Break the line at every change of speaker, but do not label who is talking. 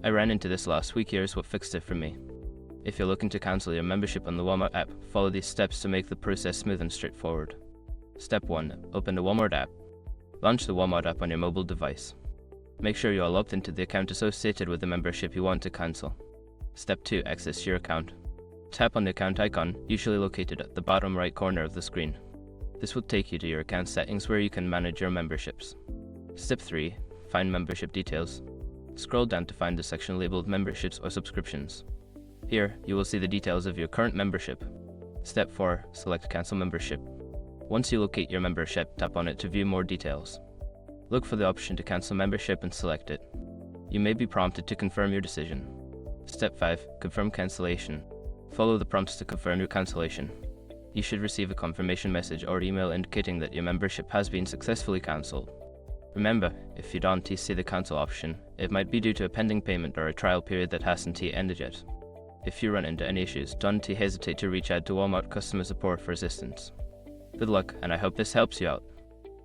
I ran into this last week. Here's what fixed it for me. If you're looking to cancel your membership on the Walmart app, follow these steps to make the process smooth and straightforward. Step 1. Open the Walmart app. Launch the Walmart app on your mobile device. Make sure you are logged into the account associated with the membership you want to cancel. Step 2. Access your account. Tap on the account icon, usually located at the bottom right corner of the screen. This will take you to your account settings where you can manage your memberships. Step 3. Find membership details. Scroll down to find the section labeled Memberships or Subscriptions. Here, you will see the details of your current membership. Step 4. Select Cancel Membership. Once you locate your membership, tap on it to view more details. Look for the option to cancel membership and select it. You may be prompted to confirm your decision. Step 5. Confirm cancellation. Follow the prompts to confirm your cancellation. You should receive a confirmation message or email indicating that your membership has been successfully cancelled. Remember, if you don't see the cancel option, it might be due to a pending payment or a trial period that hasn't ended yet. If you run into any issues, don't hesitate to reach out to Walmart customer support for assistance. Good luck, and I hope this helps you out.